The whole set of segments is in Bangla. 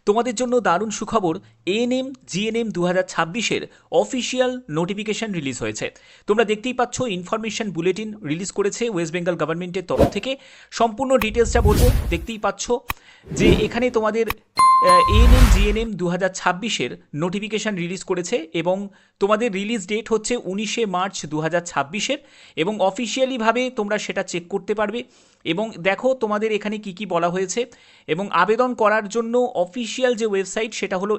তোমাদের জন্য দারুণ সুখবর, এএনএম জিএনএম 2026-এর অফিসিয়াল নোটিফিকেশন রিলিজ হয়েছে। তোমরা দেখতেই পাচ্ছ, ইনফরমেশন বুলেটিন রিলিজ করেছে ওয়েস্ট বেঙ্গল গভর্নমেন্টের তরফ থেকে। সম্পূর্ণ ডিটেলসটা বলবো। দেখতেই পাচ্ছ যে এখানে তোমাদের এএনএম জিএনএম 2026-এর নোটিফিকেশান রিলিজ করেছে এবং তোমাদের রিলিজ ডেট হচ্ছে 19শে মার্চ 2026-এর এবং অফিসিয়ালিভাবে তোমরা সেটা চেক করতে পারবে। এবং দেখো তোমাদের এখানে কি কি বলা হয়েছে এবং আবেদন করার জন্য অফিসিয়াল যে ওয়েবসাইট সেটা হলো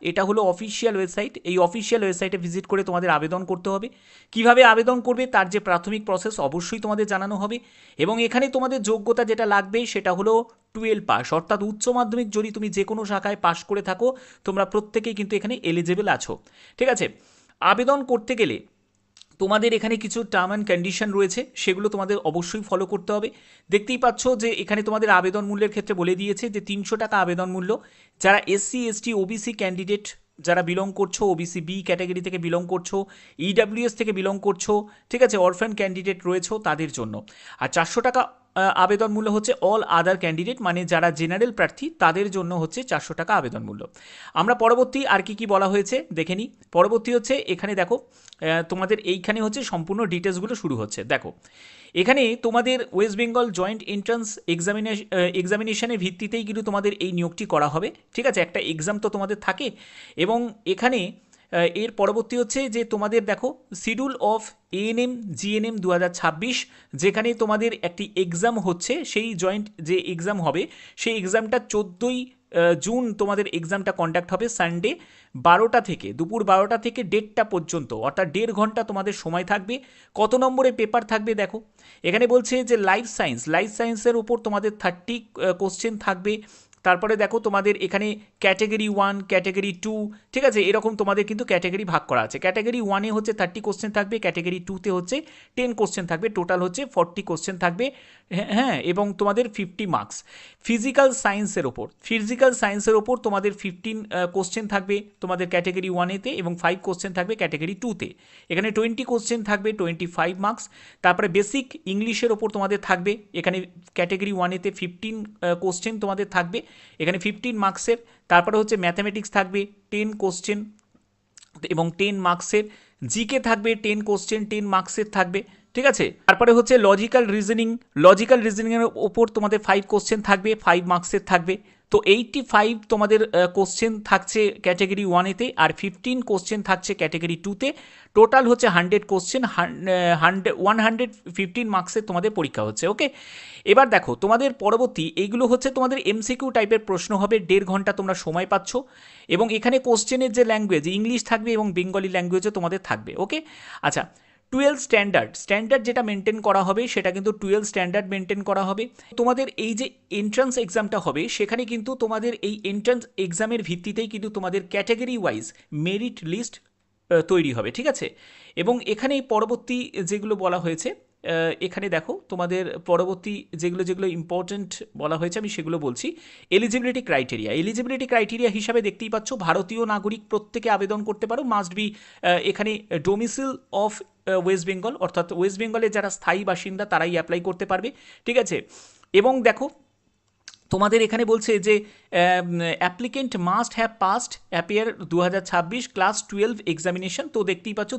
এটা হলো অফিসিয়াল ওয়েবসাইট। এই অফিসিয়াল ওয়েবসাইটে ভিজিট করে তোমাদের আবেদন করতে হবে। কিভাবে আবেদন করবে তার যে প্রাথমিক প্রসেস অবশ্যই তোমাদের জানানো হবে। এবং এখানে তোমাদের যোগ্যতা যেটা লাগবে সেটা হলো 12 পাস, অর্থাৎ উচ্চ মাধ্যমিক যদি তুমি যে কোনো শাখায় পাশ করে থাকো তোমরা প্রত্যেকেই কিন্তু এখানে এলিজিবল আছো। ঠিক আছে, আবেদন করতে গেলে তোমাদের এখানে কিছু টার্ম অ্যান্ড কন্ডিশন রয়েছে, সেগুলো তোমাদের অবশ্যই ফলো করতে হবে। দেখতেই পাচ্ছ যে এখানে তোমাদের আবেদন মূল্যের ক্ষেত্রে বলে দিয়েছে যে 300 টাকা আবেদন মূল্য। যারা এসসি এসটি ওবিসি ক্যান্ডিডেট যারা বিলং করছো, ওবিসি বি ক্যাটাগরি থেকে বিলং করছো, ইডাব্লিউএস থেকে বিলং করছো, ঠিক আছে, অরফ্যান ক্যান্ডিডেট রয়েছো তাদের জন্য। আর 400 টাকা আবেদন মূল্য হচ্ছে অল আদার ক্যান্ডিডেট, মানে যারা জেনারেল প্রার্থী তাদের জন্য হচ্ছে 400 টাকা আবেদন মূল্য। আমরা পরবর্তী আর কি বলা হয়েছে দেখে নিই। পরবর্তী হচ্ছে এখানে দেখো তোমাদের এইখানে হচ্ছে সম্পূর্ণ ডিটেলসগুলো শুরু হচ্ছে। দেখো এখানে তোমাদের ওয়েস্ট বেঙ্গল জয়েন্ট এন্ট্রান্স এক্সামিনেশনের ভিত্তিতেই কিন্তু তোমাদের এই নিয়োগটি করা হবে। ঠিক আছে, একটা এক্সাম তো তোমাদের থাকে এবং এখানে এর পরবর্তী হচ্ছে যে তোমাদের দেখো শিডিউল অফ এএনএম জিএনএম 2026, যেখানে তোমাদের একটি এক্সাম হচ্ছে, সেই জয়েন্ট যে এক্সাম হবে সেই এক্সামটা 14ই জুন তোমাদের এক্সামটা কন্ডাক্ট হবে সানডে 12টা থেকে, দুপুর 12টা থেকে 1:30টা পর্যন্ত, অর্থাৎ 1.5 ঘন্টা তোমাদের সময় থাকবে। কত নম্বরের পেপার থাকবে দেখো, এখানে বলছে যে লাইফ সায়েন্সের উপর তোমাদের 30 কোশ্চেন থাকবে। তারপরে দেখো তোমাদের এখানে ক্যাটেগরি 1 ক্যাটেগরি 2, ঠিক আছে, এরকম তোমাদের কিন্তু ক্যাটেগরি ভাগ করা আছে। ক্যাটেগরি 1-এ হচ্ছে 30 কোশ্চেন থাকবে, ক্যাটেগরি 2-তে হচ্ছে 10 কোশ্চেন থাকবে, টোটাল হচ্ছে 40 কোশ্চেন থাকবে। হ্যাঁ, এবং তোমাদের 50 মার্কস। ফিজিক্যাল সায়েন্সের ওপর তোমাদের 15 কোশ্চেন থাকবে তোমাদের ক্যাটেগরি 1-এতে এবং 5 কোশ্চেন থাকবে ক্যাটেগরি 2-তে। এখানে 20 কোশ্চেন থাকবে, 25 মার্কস। তারপরে বেসিক ইংলিশের ওপর তোমাদের থাকবে, এখানে ক্যাটেগরি 1-এতে 15 কোশ্চেন তোমাদের থাকবে, এখানে 15 মার্কসের। তারপরে হচ্ছে ম্যাথামেটিক্স থাকবে 10 কোশ্চেন এবং 10 মার্কসের। জিকে থাকবে 10 কোশ্চেন 10 মার্কসের থাকবে। ঠিক আছে, তারপরে হচ্ছে লজিক্যাল রিজনিংয়ের ওপর তোমাদের 5 কোশ্চেন থাকবে, 5 মার্কসের থাকবে। তো 85 তোমাদের কোশ্চেন থাকছে ক্যাটেগরি 1-এতে আর 15 কোশ্চেন থাকছে ক্যাটেগরি 2-তে। টোটাল হচ্ছে 100 কোশ্চেন, 115 মার্কসের তোমাদের পরীক্ষা হচ্ছে। ওকে, এবার দেখো তোমাদের পরবর্তী এইগুলো হচ্ছে তোমাদের এমসিকিউ টাইপের প্রশ্ন হবে। 1.5 ঘন্টা তোমরা সময় পাচ্ছ এবং এখানে কোশ্চেনের যে ল্যাঙ্গুয়েজ ইংলিশ থাকবে এবং বেঙ্গলি ল্যাঙ্গুয়েজও তোমাদের থাকবে। ওকে, আচ্ছা, 12 স্ট্যান্ডার্ড যেটা মেনটেন করা হবে সেটা কিন্তু 12 স্ট্যান্ডার্ড মেনটেন করা হবে। তোমাদের এই যে এন্ট্রান্স এক্সামটা হবে সেখানে কিন্তু তোমাদের এই এন্ট্রান্স এক্সামের ভিত্তিতেই কিন্তু তোমাদের ক্যাটাগরি ওয়াইজ মেরিট লিস্ট তৈরি হবে। ঠিক আছে, এবং এখানে পরবর্তী যেগুলো বলা হয়েছে, এখানে দেখো তোমাদের পরবর্তী যেগুলো ইম্পর্টেন্ট বলা হয়েছে আমি সেগুলো বলছি। এলিজিবিলিটি ক্রাইটেরিয়া হিসাবে দেখতেই পাচ্ছ ভারতীয় নাগরিক প্রত্যেকে আবেদন করতে পারো, মাস্ট বি এখানে ডোমিসিল অফ ওয়েস্ট বেঙ্গল, অর্থাৎ ওয়েস্ট বেঙ্গলের যারা স্থায়ী বাসিন্দা তারাই অ্যাপ্লাই করতে পারবে। ঠিক আছে, এবং দেখো তোমাদের এখানে বলছে যে applicant must have passed appear 2026 class 12 examination. তো দেখতেই পাচ্ছ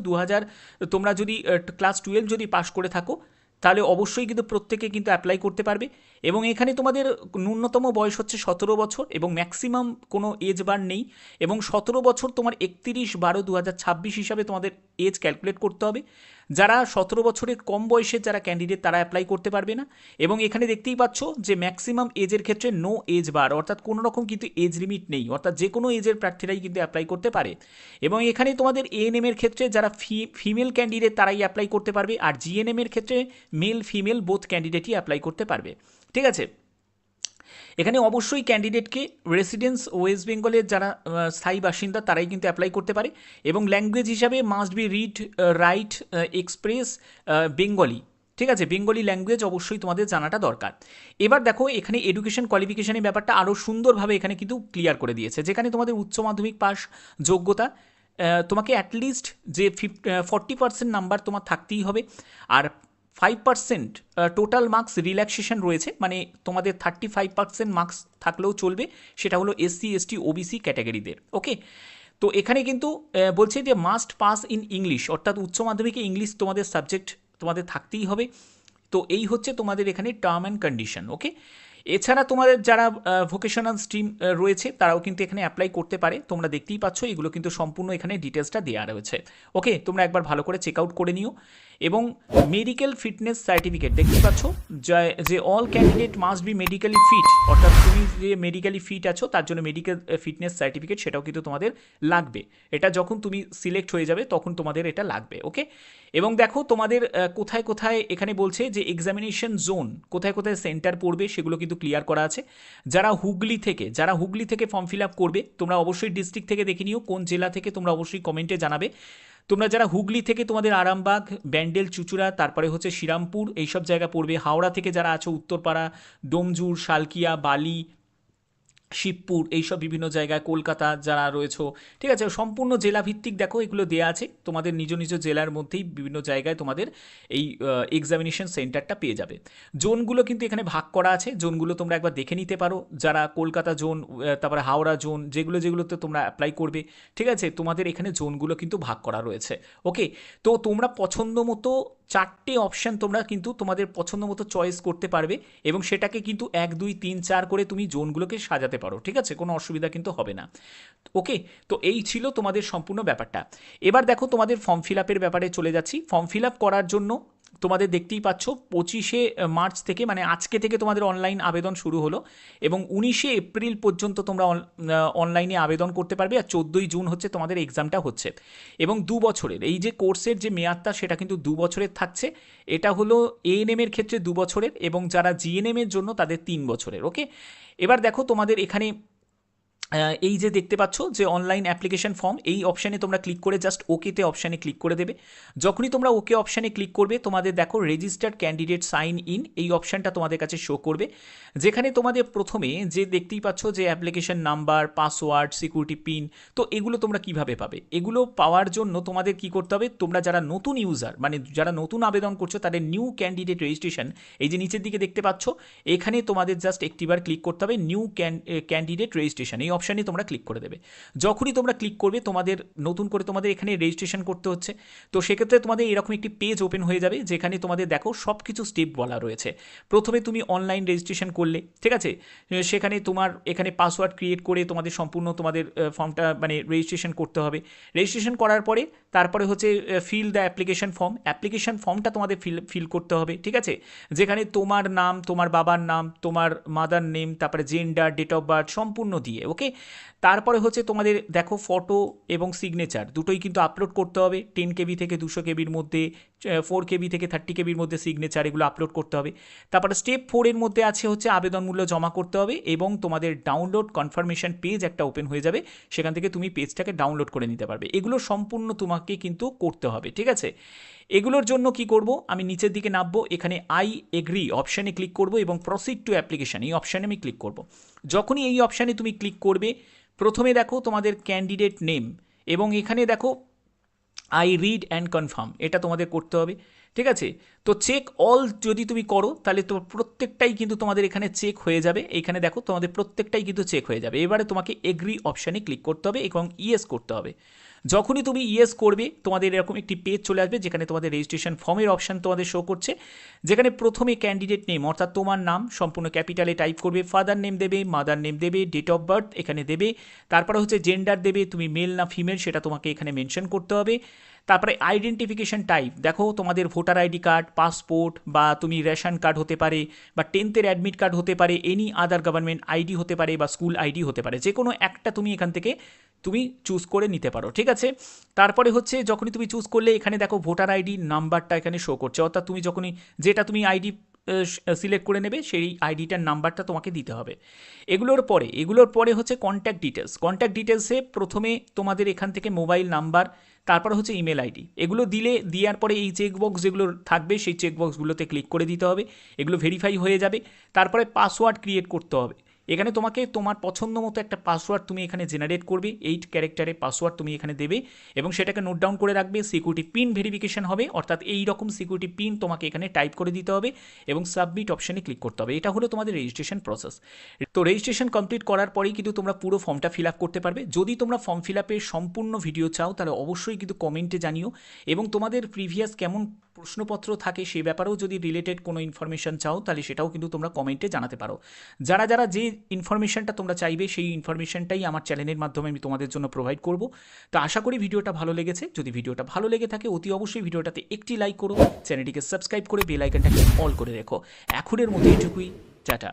তোমরা যদি ক্লাস 12 যদি পাস করে থাকো তাহলে অবশ্যই কিন্তু প্রত্যেকে কিন্তু অ্যাপ্লাই করতে পারবে। এবং এখানে তোমাদের ন্যূনতম বয়স হচ্ছে 17 বছর এবং ম্যাক্সিমাম কোনো এজ বার নেই। এবং 17 বছর তোমার 31/12/2026 হিসাবে তোমাদের এজ ক্যালকুলেট করতে হবে। যারা 17 বছরের কম বয়সের যারা ক্যান্ডিডেট তারা অ্যাপ্লাই করতে পারবে না। এবং এখানে দেখতেই পাচ্ছ যে ম্যাক্সিমাম এজের ক্ষেত্রে নো এজ বার, অর্থাৎ কোনো রকম কিন্তু এজ লিমিট নেই, অর্থাৎ যে কোনো এজের প্রার্থীরাই কিন্তু অ্যাপ্লাই করতে পারে। এবং এখানে তোমাদের এএনএম এর ক্ষেত্রে যারা ফিমেল ক্যান্ডিডেট তারাই অ্যাপ্লাই করতে পারবে, আর জিএনএম এর ক্ষেত্রে মেল ফিমেল বোথ ক্যান্ডিডেটই অ্যাপ্লাই করতে পারবে। ঠিক আছে, এখানে অবশ্যই ক্যান্ডিডেটকে রেসিডেন্স ওয়েস্ট বেঙ্গলের যারা স্থায়ী বাসিন্দা তারাই কিন্তু অ্যাপ্লাই করতে পারে। এবং ল্যাঙ্গুয়েজ হিসাবে must be read write express Bengali. ঠিক আছে, বেঙ্গলি ল্যাঙ্গুয়েজ অবশ্যই তোমাদের জানাটা দরকার। এবার দেখো এখানে এডুকেশন কোয়ালিফিকেশনের ব্যাপারটা আরও সুন্দরভাবে এখানে কিন্তু ক্লিয়ার করে দিয়েছে, যেখানে তোমাদের উচ্চ মাধ্যমিক পাস যোগ্যতা, তোমাকে অ্যাটলিস্ট যে 40% নাম্বার তোমার থাকতেই হবে। আর 5% টোটাল মার্কস রিল্যাক্সেশন রয়েছে, মানে তোমাদের 35% মার্কস থাকলেও চলবে, সেটা হলো এসসি এসটি ওবিসি ক্যাটাগরিদের। ওকে, তো এখানে কিন্তু বলছে যে মাস্ট পাস ইন ইংলিশ, অর্থাৎ উচ্চ মাধ্যমিকে ইংলিশ তোমাদের সাবজেক্ট তোমাদের থাকতেই হবে। তো এই হচ্ছে তোমাদের এখানে টার্ম অ্যান্ড কন্ডিশন। ওকে, এছাড়া তোমাদের যারা ভোকেশনাল স্ট্রিম রয়েছে তারাও কিন্তু এখানে অ্যাপ্লাই করতে পারে। তোমরা দেখতেই পাচ্ছ এগুলো কিন্তু সম্পূর্ণ এখানে ডিটেলসটা দেওয়া রয়েছে। ওকে, তোমরা একবার ভালো করে চেক আউট করে নিও। এবং মেডিকেল ফিটনেস সার্টিফিকেট দেখতেই পাচ্ছ যে all candidate must be medically fit, অর্থাৎ তুমি যে মেডিকেলি ফিট আছো তার জন্য মেডিকেল ফিটনেস সার্টিফিকেট সেটাও কিন্তু তোমাদের লাগবে। এটা যখন তুমি সিলেক্ট হয়ে যাবে তখন তোমাদের এটা লাগবে। ওকে, এবং দেখো তোমাদের কোথায় কোথায় এখানে বলছে যে এক্সামিনেশন জোন কোথায় কোথায় সেন্টার পড়বে সেগুলো কিন্তু ক্লিয়ার করা আছে। যারা হুগলি থেকে ফর্ম ফিল আপ করবে, তোমরা অবশ্যই ডিস্ট্রিক্ট থেকে দেখে নিও কোন জেলা থেকে, তোমরা অবশ্যই কমেন্টে জানাবে। তোমরা যারা হুগলি থেকে তোমাদের আরামবাগ, ব্যান্ডেল, চুচুড়া, তারপরে হচ্ছে শ্রীরামপুর এইসব জায়গা পড়বে। হাওড়া থেকে যারা আছো উত্তরপাড়া, ডোমজুর, শালকিয়া, বালি, শিবপুর এইসব বিভিন্ন জায়গায়, কলকাতা যারা রয়েছে, ঠিক আছে, সম্পূর্ণ জেলাভিত্তিক দেখো এগুলো দেওয়া আছে। তোমাদের নিজ নিজ জেলার মধ্যেই বিভিন্ন জায়গায় তোমাদের এই এক্সামিনেশন সেন্টারটা পেয়ে যাবে। জোনগুলো কিন্তু এখানে ভাগ করা আছে, জোনগুলো তোমরা একবার দেখে নিতে পারো। যারা কলকাতা জোন, তারপরে হাওড়া জোন, যেগুলোতে তোমরা অ্যাপ্লাই করবে, ঠিক আছে, তোমাদের এখানে জোনগুলো কিন্তু ভাগ করা রয়েছে। ওকে, তো তোমরা পছন্দ মতো 4টে অপশান তোমরা কিন্তু তোমাদের পছন্দ মতো চয়েস করতে পারবে, এবং সেটাকে কিন্তু 1 2 3 4 করে তুমি জোনগুলোকে সাজাতে পারো। ঠিক আছে, কোনো অসুবিধা কিন্তু হবে না। ওকে, তো এই ছিল তোমাদের সম্পূর্ণ ব্যাপারটা। এবার দেখো তোমাদের ফর্ম ফিল আপের ব্যাপারে চলে যাচ্ছি। ফর্ম ফিল আপ করার জন্য তোমাদের দেখতেই পাচ্ছ 25শে মার্চ থেকে, মানে আজকে থেকে তোমাদের অনলাইন আবেদন শুরু হলো, এবং 19শে এপ্রিল পর্যন্ত তোমরা অনলাইনে আবেদন করতে পারবে। আর 14ই জুন হচ্ছে তোমাদের এক্সামটা হচ্ছে। এবং 2 বছরের এই যে কোর্সের যে মেয়াদটা সেটা কিন্তু 2 বছরের থাকছে। এটা হলো এএনএম এর ক্ষেত্রে 2 বছরের, এবং যারা জিএনএম এর জন্য তাদের 3 বছরের। ওকে, এবার দেখো তোমাদের এখানে এই যে দেখতে পাচ্ছ যে অনলাইন অ্যাপ্লিকেশন ফর্ম, এই অপশানে তোমরা ক্লিক করে জাস্ট ওকেতে অপশানে ক্লিক করে দেবে। যখনই তোমরা ওকে অপশানে ক্লিক করবে তোমাদের দেখো রেজিস্টার্ড ক্যান্ডিডেট সাইন ইন এই অপশানটা তোমাদের কাছে শো করবে, যেখানে তোমাদের প্রথমে যে দেখতেই পাচ্ছ যে application number, password, security pin, তো এগুলো তোমরা কিভাবে পাবে? এগুলো পাওয়ার জন্য তোমাদের কি করতে হবে, তোমরা যারা নতুন ইউজার, মানে যারা নতুন আবেদন করছো তাদের নিউ ক্যান্ডিডেট রেজিস্ট্রেশন, এই যে নিচের দিকে দেখতে পাচ্ছ এখানে তোমাদের জাস্ট একটিবার ক্লিক করতে হবে নিউ ক্যান্ডিডেট রেজিস্ট্রেশন, এই অপশানে তোমরা ক্লিক করে দেবে। যখনই তোমরা ক্লিক করবে তোমাদের নতুন করে তোমাদের এখানে রেজিস্ট্রেশন করতে হচ্ছে। তো সেক্ষেত্রে তোমাদের এরকম একটি পেজ ওপেন হয়ে যাবে, যেখানে তোমাদের দেখো সব কিছু স্টেপ বলা রয়েছে। প্রথমে তুমি অনলাইন রেজিস্ট্রেশন করলে, ঠিক আছে, সেখানে তোমার এখানে পাসওয়ার্ড ক্রিয়েট করে তোমাদের সম্পূর্ণ তোমাদের ফর্মটা মানে রেজিস্ট্রেশন করতে হবে। রেজিস্ট্রেশন করার পরে তারপরে হচ্ছে ফিল দ্য অ্যাপ্লিকেশন ফর্মটা তোমাদের ফিল করতে হবে, ঠিক আছে, যেখানে তোমার নাম, তোমার বাবার নাম, তোমার মাদার নেম, তারপরে জেন্ডার, ডেট অফ বার্থ সম্পূর্ণ দিয়ে। ওকে, তারপরে হচ্ছে তোমাদের দেখো ফটো এবং সিগনেচার দুটোই কিন্তু আপলোড করতে হবে। 10 কেবি থেকে 200 কেবির মধ্যে, 4 কেবি থেকে 30 কেবির মধ্যে সিগনেচার, এগুলো আপলোড করতে হবে। তারপরে স্টেপ 4 এর মধ্যে আছে হচ্ছে আবেদন মূল্য জমা করতে হবে, এবং তোমাদের ডাউনলোড কনফার্মেশন পেজ একটা ওপেন হয়ে যাবে, সেখান থেকে তুমি পেজটাকে ডাউনলোড করে নিতে পারবে। এগুলো সম্পূর্ণ তোমাকে কিন্তু করতে হবে, ঠিক আছে। এগুলোর জন্য কি করব, আমি নিচের দিকে নামবো, এখানে আই এগ্রি অপশানে ক্লিক করব এবং প্রসিড টু অ্যাপ্লিকেশান এই অপশানে আমি ক্লিক করব। যখনই এই অপশানে তুমি ক্লিক করবে প্রথমে দেখো তোমাদের ক্যান্ডিডেট নেম, এবং এখানে দেখো আই রিড অ্যান্ড কনফার্ম, এটা তোমাদের করতে হবে, ঠিক আছে। তো চেক অল যদি তুমি করো তাহলে তো প্রত্যেকটাই কিন্তু তোমাদের এখানে চেক হয়ে যাবে। এইখানে দেখো তোমাদের প্রত্যেকটাই কিন্তু চেক হয়ে যাবে। এবারে তোমাকে এগ্রি অপশানে ক্লিক করতে হবে এবং ইয়েস করতে হবে। যখনই তুমি ইয়েস করবে তোমাদের এরকম একটি পেজ চলে আসবে, যেখানে তোমাদের রেজিস্ট্রেশন ফর্মের অপশান তোমাদের শো করছে, যেখানে প্রথমে ক্যান্ডিডেট নেম অর্থাৎ তোমার নাম সম্পূর্ণ ক্যাপিটালে টাইপ করবে, ফাদার নেম দেবে, মাদার নেম দেবে, ডেট অফ বার্থ এখানে দেবে, তারপরে হচ্ছে জেন্ডার দেবে, তুমি মেল না ফিমেল সেটা তোমাকে এখানে মেনশন করতে হবে। তারপরে আইডেন্টিফিকেশন টাইপ দেখো তোমাদের ভোটার আইডি কার্ড, পাসপোর্ট, বা তুমি রেশন কার্ড হতে পারে, বা 10th অ্যাডমিট কার্ড হতে পারে, এনি আদার গভর্নমেন্ট আইডি হতে পারে, বা স্কুল আইডি হতে পারে, যে কোনো একটা তুমি এখান থেকে তুমি চুজ করে নিতে পারো, ঠিক আছে। তারপরে হচ্ছে যখনই তুমি চুজ করলে এখানে দেখো ভোটার আইডি নাম্বারটা এখানে শো করছে, অর্থাৎ তুমি যখনই যেটা তুমি আইডি সিলেক্ট করে নেবে সেই আইডিটার নাম্বারটা তোমাকে দিতে হবে। এগুলোর পরে হচ্ছে কন্ট্যাক্ট ডিটেলসে প্রথমে তোমাদের এখান থেকে মোবাইল নাম্বার, তারপর হচ্ছে ইমেল আইডি, এগুলো দেওয়ার পরে এই চেকবক্স যেগুলো থাকবে সেই চেকবক্সগুলোতে ক্লিক করে দিতে হবে, এগুলো ভেরিফাই হয়ে যাবে। তারপরে পাসওয়ার্ড ক্রিয়েট করতে হবে, এখানে তোমাকে তোমার পছন্দ মতো একটা পাসওয়ার্ড তুমি এখানে জেনারেট করবে, 8 ক্যারেক্টারের পাসওয়ার্ড তুমি এখানে দেবে এবং সেটাকে নোট ডাউন করে রাখবে। সিকিউরিটি পিন ভেরিফিকেশন হবে, অর্থাৎ এই রকম সিকিউরিটি পিন তোমাকে এখানে টাইপ করে দিতে হবে এবং সাবমিট অপশানে ক্লিক করতে হবে। এটা হলো তোমাদের রেজিস্ট্রেশন প্রসেস। তো রেজিস্ট্রেশন কমপ্লিট করার পরেই কিন্তু তোমরা পুরো ফর্মটা ফিল আপ করতে পারবে। যদি তোমরা ফর্ম ফিল আপের সম্পূর্ণ ভিডিও চাও তাহলে অবশ্যই কিন্তু কমেন্টে জানিও, এবং তোমাদের প্রিভিয়াস কেমন প্রশ্নপত্র থাকে সেই ব্যাপারেও যদি রিলেটেড কোনো ইনফরমেশন চাও তাহলে সেটাও কিন্তু তোমরা কমেন্টে জানাতে পারো। যারা যারা যে ইনফরমেশনটা তোমরা চাইবে সেই ইনফরমেশনটাই আমার চ্যানেলের মাধ্যমে আমি তোমাদের জন্য প্রোভাইড করব। তো আশা করি ভিডিওটা ভালো লেগেছে। যদি ভিডিওটা ভালো লেগে থাকে অতি অবশ্যই ভিডিওটাতে একটি লাইক করো, চ্যানেলটিকে সাবস্ক্রাইব করে বেল আইকনটাকে অল করে রেখো। এখনের মতো এইটুকুই, টাটা।